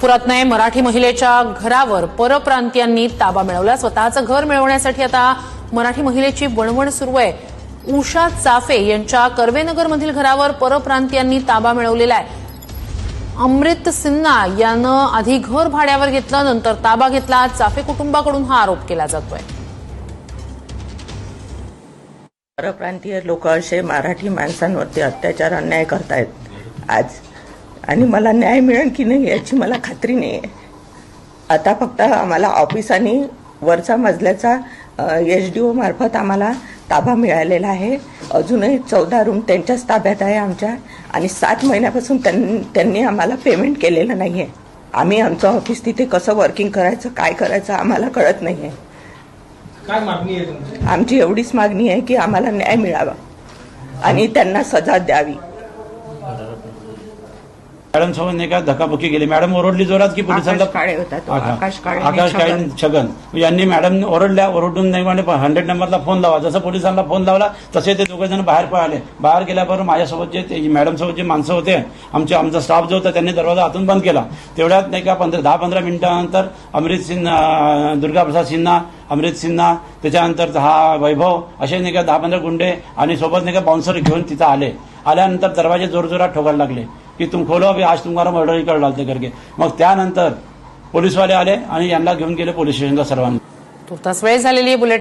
नागपुरात मराठी महिलेच्या घरावर परप्रांतीयांनी ताबा मिळवला। स्वतःचं घर मिळवण्यासाठी आता मराठी महिलेची वणवण सुरू आहे। उषा चाफे यांच्या कर्वेनगरमधील घरावर परप्रांतीयांनी ताबा मिळवलेला आहे। अमृत सिन्हा यानं आधी घर भाड्यावर घेतलं, नंतर ताबा घेतला। चाफे कुटुंबाकडून हा आरोप केला जातोय। परप्रांतीय लोक असे मराठी माणसांवरती अत्याचार अन्याय करतायत आज, आणि मला न्याय मिळेल की नाही याची मला खात्री नाही आहे। आता फक्त आम्हाला ऑफिसांनी वरचा मजल्याचा SDO मार्फत आम्हाला ताबा मिळालेला आहे। अजूनही 14 रूम त्यांच्याच ताब्यात आहे आमच्या, आणि 7 महिन्यापासून त्यांनी आम्हाला पेमेंट केलेलं नाही आहे। आम्ही आमचं ऑफिस तिथे कसं वर्किंग करायचं, काय करायचं आम्हाला कळत नाही आहे। काय मागणी आहे तुमची? आमची एवढीच मागणी आहे की आम्हाला न्याय मिळावा आणि त्यांना सजा द्यावी। मॅडम सोबत नाही का धक्काबुक्की केली। मॅडम ओरडली जोरात की पोलिसांना। आकाश काळे छगन यांनी मॅडम ओरडून नाही म्हणे 100 नंबरला फोन लावा। जसं पोलिसांना फोन लावला तसे ते दोघे जण बाहेर पळाले। बाहेर गेल्याबरोबर माझ्यासोबत जे मॅडम सोबत जे माणसं होते, आमचा स्टाफ जो होता, त्यांनी दरवाजा आतून बंद केला। तेवढ्यात नाही का 10-15 मिनिटानंतर अमृत सिन्हा, दुर्गाप्रसाद सिन्हा, अमृत सिन्हा, त्याच्यानंतर हा वैभव, असे नाही का 10-15 गुंडे आणि सोबत नाही का बाउन्सर घेऊन तिथं आले। आल्यानंतर दरवाजे जोरजोरात ठोकायला लागले की तुम खोलो अभी आज तुम्हाला मर्डर ही कर डालते करके। मग त्यानंतर पोलीसवाले आले आणि यांना घेऊन गेले पोलीस स्टेशनला सर्वांना। तुर्तास वेळ झालेली आहे। बुलेटिन